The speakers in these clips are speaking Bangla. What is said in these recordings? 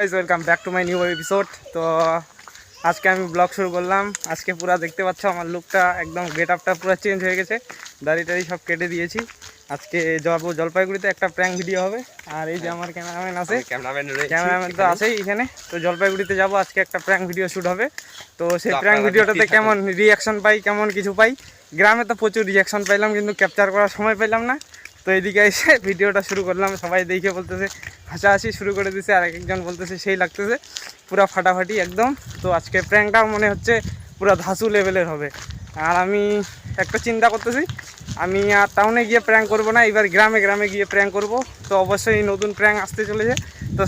Guys welcome back to my new episode. তো আজকে আমি ব্লগ শুরু করলাম। আজকে পুরো দেখতে পাচ্ছ আমার লুকটা একদম গেট আপটা পুরো চেঞ্জ হয়ে গেছে, দাড়ি টাড়ি সব কেটে দিয়েছি। আজকে যাবো জলপাইগুড়িতে, একটা প্র্যাঙ্ক ভিডিও হবে। আর এই যে আমার ক্যামেরাম্যান আছে, ক্যামেরাম্যান তো আছেই এখানে। তো জলপাইগুড়িতে যাবো, আজকে একটা প্র্যাঙ্ক ভিডিও শ্যুট হবে। তো সেই প্র্যাঙ্ক ভিডিওটাতে কেমন রিয়াকশন পাই, কেমন কিছু পাই। গ্রামে তো প্রচুর রিয়াকশন পাইলাম, কিন্তু ক্যাপচার করার সময় পেলাম না। তো এইদিকে এসে ভিডিওটা শুরু করলাম। সবাই দেখে বলতেছে হাসাহাসি শুরু করে দিছে, আর একজন বলতেছে সেই লাগতেছে, পুরো ফাটাফাটি একদম। তো আজকে প্র্যাঙ্কটা মনে হচ্ছে পুরো ধাসু লেভেলের হবে। আর আমি একটা চিন্তা করতেছি, আমি আর টাউনে গিয়ে প্র্যাঙ্ক করবো না, এবার গ্রামে গ্রামে গিয়ে প্র্যাঙ্ক করব। তো অবশ্যই নতুন প্র্যাঙ্ক আসতে চলেছে। তো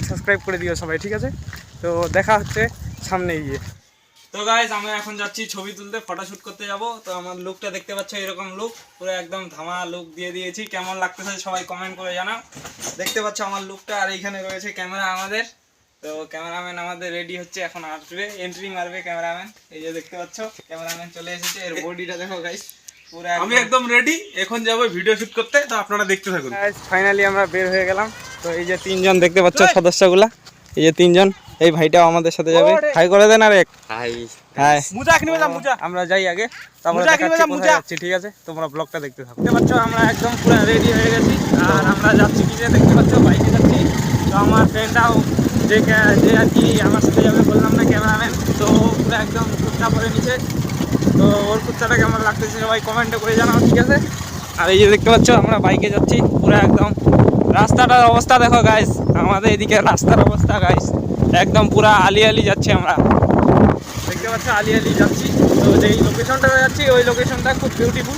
সাবস্ক্রাইব করে দিও সবাই, ঠিক আছে? তো দেখা হচ্ছে সামনে গিয়ে। তো গাইজ আমরা এখন যাচ্ছি ছবি তুলতে, ফটোশ্যুট করতে যাব। তো আমার লুকটা দেখতে পাচ্ছ, এরকম লুক, পুরো একদম ধামা লুক দিয়ে দিয়েছি। কেমন লাগতেছে সবাই কমেন্ট করে জানাও। দেখতে পাচ্ছ আমার লুকটা। আর এইখানে রয়েছে ক্যামেরা আমাদের। তো ক্যামেরাম্যান আমাদের রেডি হচ্ছে, এখন আসবে, এন্ট্রি মারবে ক্যামেরাম্যান। এই যে দেখতে পাচ্ছ ক্যামেরাম্যান চলে এসেছে। এর বডিটা দেখো গাইজ, পুরো আমি একদম রেডি। এখন যাবো ভিডিও শুট করতে, তো আপনারা দেখতে থাকুন। গাইজ ফাইনালি আমরা বের হয়ে গেলাম। তো এই যে তিনজন দেখতে পাচ্ছ সদস্যগুলা, এই যে তিনজন। এই ভাইটাও আমাদের সাথে যাবে, হাই করে দেন। আর এক হাই হাই মুজা কিনে দাও, মুজা। আমরা যাই আগে, তারপরে দেখাচ্ছি কোথায় যাচ্ছি, ঠিক আছে? তোমরা ব্লগটা দেখতে থাকো। দেখতে পাচ্ছ আমরা একদম পুরো রেডি হয়ে গেছি। আর আমরা যাচ্ছি কি যে দেখতে পাচ্ছ বাইকে যাচ্ছি। তো আমার ফ্রেন্ডটাও যে আর কি আমার সাথে যাবে বললাম না, ক্যামেরাম্যান, তো পুরো একদম কুর্তা পরে নিচে। তো ওর কুর্তাটা কেমন লাগতেছে সবাই কমেন্টে করে জানাও, ঠিক আছে? আর এই যে দেখতে পাচ্ছ আমরা বাইকে যাচ্ছি, পুরো একদম রাস্তাটার অবস্থা দেখো গাইস, আমাদের এদিকে রাস্তার অবস্থা গাইস একদম পুরো আলি যাচ্ছি আমরা। দেখতে পাচ্ছ আলি যাচ্ছি। তো যেই লোকেশনটাতে যাচ্ছি ওই লোকেশনটা খুব বিউটিফুল।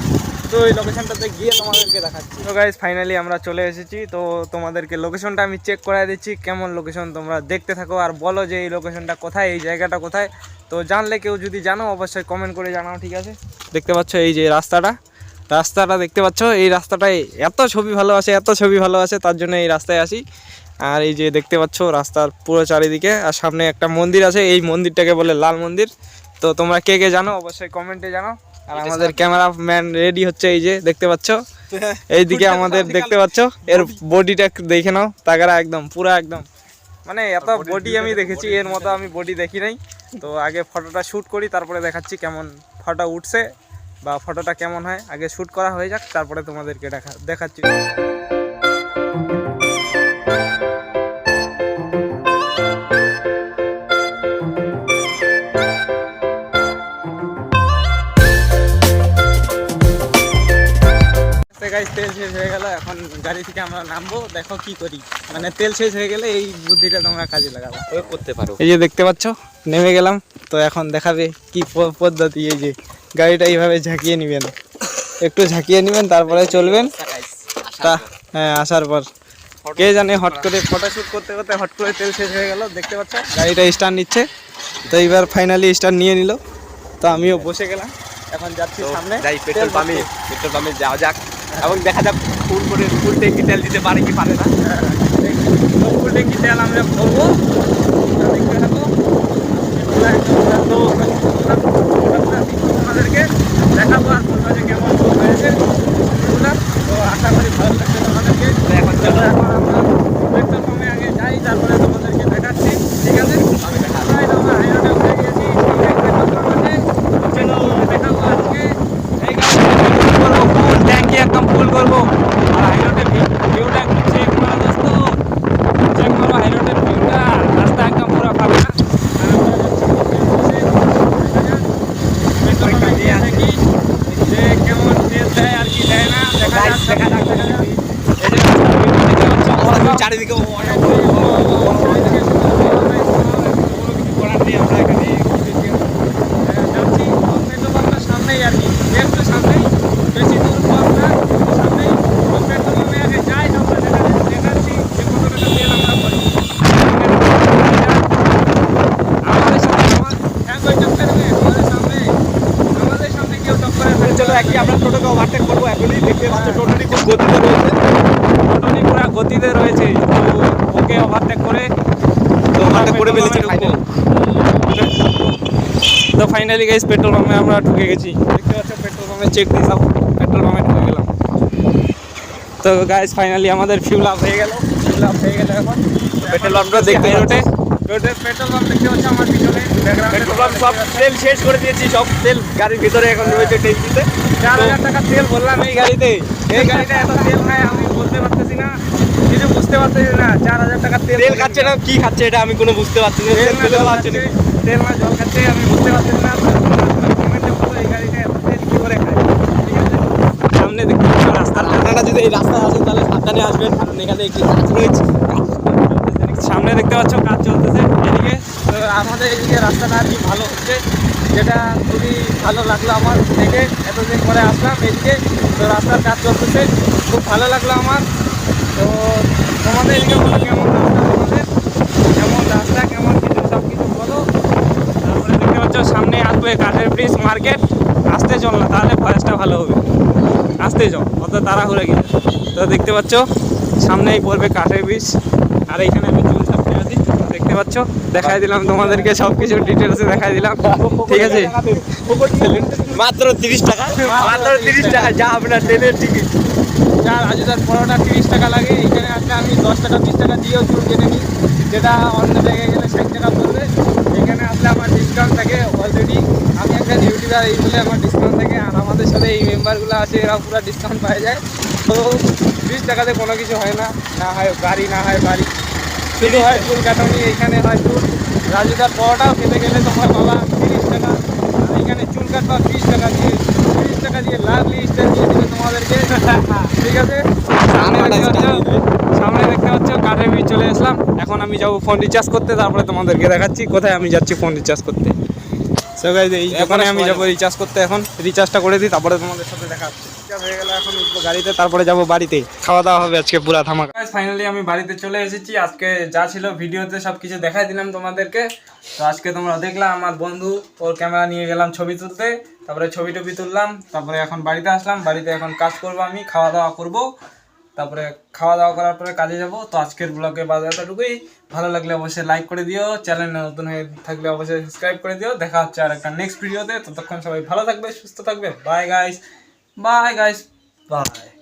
তো ওই লোকেশনটাতে গিয়ে তোমাদেরকে দেখাচ্ছি। তো গাইস ফাইনালি আমরা চলে এসেছি। তো তোমাদেরকে লোকেশনটা আমি চেক করাই দিচ্ছি, কেমন লোকেশন তোমরা দেখতে থাকো। আর বলো যে এই লোকেশনটা কোথায়, এই জায়গাটা কোথায়। তো জানলে কেউ যদি জানো অবশ্যই কমেন্ট করে জানাও, ঠিক আছে? দেখতে পাচ্ছ এই যে রাস্তাটা দেখতে পাচ্ছ। এই রাস্তাটায় এত ছবি ভালো আসে, তার জন্য এই রাস্তায় আসি। আর এই যে দেখতে পাচ্ছ রাস্তার পুরো চারিদিকে, আর সামনে একটা মন্দির আছে, এই মন্দিরটাকে বলে লাল মন্দির। তো তোমরা কে কে জানো অবশ্যই কমেন্টে জানাও। আর আমাদের ক্যামেরাম্যান রেডি হচ্ছে, এই যে দেখতে পাচ্ছ এইদিকে আমাদের দেখতে পাচ্ছ। এর বডিটা দেখে নাও, তাগারা একদম পুরা একদম, মানে এত বডি আমি দেখেছি, এর মতো আমি বডি দেখি নাই। তো আগে ফটোটা শ্যুট করি, তারপরে দেখাচ্ছি কেমন ফটো উঠছে বা ফটোটা কেমন হয়। আগে শ্যুট করা হয়ে যাক, তারপরে তোমাদেরকে দেখাচ্ছি। তেল শেষ হয়ে গেল, এখন গাড়ি থেকে আমরা নামবো। দেখো কি করি, মানে তেল শেষ হয়ে গেলে এই বুদ্ধিটা তোমরা কাজে লাগাবো, করতে পারো। এই যে দেখতে পাচ্ছ নেমে গেলাম। তো এখন দেখাবে কি পদ্ধতি। এই যে গাড়িটা এইভাবে ঝাঁকিয়ে নিবেন, একটু ঝাঁকিয়ে নেবেন, তারপরে চলবেন। তা হ্যাঁ, আসার পর কে জানে হট করে ফটোশ্যুট করতে করতে হট করে তেল শেষ হয়ে গেল। দেখতে পাচ্ছ গাড়িটা স্টার্ট নিচ্ছে। তো এইবার ফাইনালি স্টার্ট নিয়ে নিল। তো আমিও বসে গেলাম, এখন যাচ্ছি সামনে পেট্রোল পাম্পে যাওয়া যাক এবং দেখা যাক ফুল ট্যাঙ্কি তেল দিতে পারে কি পারে না। ফুল ট্যাঙ্কি তেল আমরা ভরবো, দেখতে থাকো। আমাদেরকে দেখাবো আর বলবো যে কেমন হয়েছে। তো আশা করি ভালো লাগছে তোমাদেরকে। এখন চলো, এখন আমরা পেট্রোল পাম্পে আগে যাই, তারপরে তোমাদেরকে দেখাচ্ছি, ঠিক আছে? আমরা হাইরোডে উঠে গিয়েছি, পেট্রোল পাম্পে। চলো দেখাবো আজকে এই ফুল ট্যাঙ্কি একদম ফুল করবো। আর হাইরোডের ভিউটা একটু চেক করো দোস্ত, চেক করো হাইরোডের ভিউটা। রাস্তা একদম পুরো ফাঁকা। দেখি যে কেমন তেল দেয় আর কি দেয় না, দেখা যাক। চারিদিকে সামনেই আর কি, একটু সামনেই, বেশি দূর পথ না, সামনেই। পেট্রোল পাম্পে আগে যাই, তারপরে দেখাচ্ছি যে কতটা তেল আমরা করি। আমাদের সামনে আমাদের সামনে কেউ টক্করে ফেলে। চলো একই আমরা টোটোকে ওভারটেক করবো এখনই। দেখতে পাচ্ছ টোটোটি খুব গতিতে রয়েছে, টোটোটি পুরো গতিতে রয়েছে। তো ওকে ওভারটেক করে ফেলেছে ফাইনাল। তো ফাইনালি গাইস পেট্রোল পাম্পে আমরা ঢুকে গেছি। দেখতে পাচ্ছ পেট্রোল পাম্পে চেক দিয়ে সব পেট্রোল পাম্পে ঢুকে গেলাম। তো গাইস ফাইনালি আমাদের ফিউল আপ হয়ে গেল। এখন পেট্রোল পাম্পটা দেখতে রোডে পেট্রোল পাম্প দেখতে পাচ্ছ আমার পিছনে পেট্রোল পাম্প সব তেল শেষ করে দিয়েছি, সব তেল গাড়ির ভিতরে এখন রয়েছে ট্যাঙ্কিতে। 4000 টাকা তেল বললাম এই গাড়িতে এত তেল খায় আমি বলতে পারতেছি না, কিছু বুঝতে পারতেছি না। 4000 টাকা তেল তেল খাচ্ছে না কি খাচ্ছে এটা আমি কোনো বুঝতে পারছি না। তেল না জল খাচ্ছে খাচ্ছে, তেল না জল খাচ্ছে আমি বুঝতে পারতেছি না। কমেন্টে বলো এই গাড়িটা এত তেল কি করে খায়। ঠিক আছে, সামনে দেখতে পাচ্ছ রাস্তার, আপনারা যদি এই রাস্তায় আসেন তাহলে সাবধানে আসবেন, কারণ এখানে একটি কাজ রয়েছে। সামনে দেখতে পাচ্ছ কাজ চলতেছে এদিকে। তো আমাদের এদিকে রাস্তাটা আর কি ভালো হচ্ছে, যেটা খুবই ভালো লাগলো আমার দেখে। এতদিন পরে আসলাম এদিকে, তো রাস্তার কাজ চলতেছে, খুব ভালো লাগলো আমার। তো তোমাদের এদিকে বলো কেমন রাস্তা, কেমন রাস্তা কেমন কিছু সব কিছু বলো। তারপরে দেখতে পাচ্ছ সামনে আসবে কাঠের ব্রিজ মার্কেট। আসতে চল না তাহলে ভয়েসটা ভালো হবে, আসতে চল, অত তাড়াহুড়া গিয়ে। তো দেখতে পাচ্ছ সামনেই পড়বে কাঠের ব্রিজ, আর এইখানে আমি চুল চাপতে আছি দেখতে পাচ্ছ। দেখাই দিলাম তোমাদেরকে সব কিছু ডিটেলসে দেখাই দিলাম, ঠিক আছে। মাত্র 30 টাকা, মাত্র 30 টাকা যা আপনার ট্রেনের টিকিট। যা রাজুদার পরোটা 30 টাকা লাগে, এইখানে আসলে আমি 10 টাকা 20 টাকা দিয়েও চুল কেটে নিই, যেটা অন্য জায়গায় গেলে 60 টাকা পড়বে। এখানে আসলে আমার ডিসকাউন্ট থাকে অলরেডি, আমি একটা ইউটিউবার এই বলে আমার ডিসকাউন্ট থাকে। আর আমাদের সাথে এই মেম্বারগুলো আছে, এরা পুরো ডিসকাউন্ট পাওয়া যায়। তো 20 টাকাতে কোনো কিছু হয় না, না হয় গাড়ি না হয় বাড়ি, শুধু হয় চুল কাটানি। এইখানে হয় চুল, রাজুদার পরোটাও খেতে গেলে তোমার বাবা 30 টাকা, আর এইখানে চুল কাটবা 30 টাকা দিয়ে, 30 টাকা দিয়ে লাভলি স্টাইল দিয়ে দিবে তোমাদেরকে, ঠিক আছে। সামনে দেখতে পাচ্ছ কাঠের ব্রিজ চলে আসলাম। এখন আমি যাবো ফোন রিচার্জ করতে, তারপরে তোমাদেরকে দেখাচ্ছি কোথায় আমি যাচ্ছি ফোন রিচার্জ করতে। সো গাইস এই দোকানে আমি যাবো রিচার্জ করতে, এখন রিচার্জটা করে দিই, তারপরে তোমাদের সাথে দেখা হচ্ছে। রিচার্জ হয়ে গেলে এখন উঠবো গাড়িতে, তারপরে যাবো বাড়িতে, খাওয়া দাওয়া হবে আজকে পুরা ধামাকা। গাইস ফাইনালি আমি বাড়িতে চলে এসেছি। আজকে যা ছিল ভিডিওতে সব কিছু দেখাই দিলাম তোমাদেরকে। তো আজকে তোমরা দেখলাম আমার বন্ধু ওর ক্যামেরা নিয়ে গেলাম ছবি তুলতে, তারপরে ছবি টবি তুললাম, তারপরে এখন বাড়িতে আসলাম। বাড়িতে এখন কাজ করবো, আমি খাওয়া দাওয়া করবো, তারপরে খাওয়া দাওয়া করার পরে কাজে যাব। তো আজকের ব্লগে বাজার এতটুকুই। ভালো লাগলে অবশ্যই লাইক করে দিও, চ্যানেল নতুন হয়ে থাকলে অবশ্যই সাবস্ক্রাইব করে দিও। দেখা হচ্ছে আর একটা নেক্সট ভিডিওতে, ততক্ষণ সবাই ভালো থাকবে, সুস্থ থাকবে। Bye guys, bye guys, by.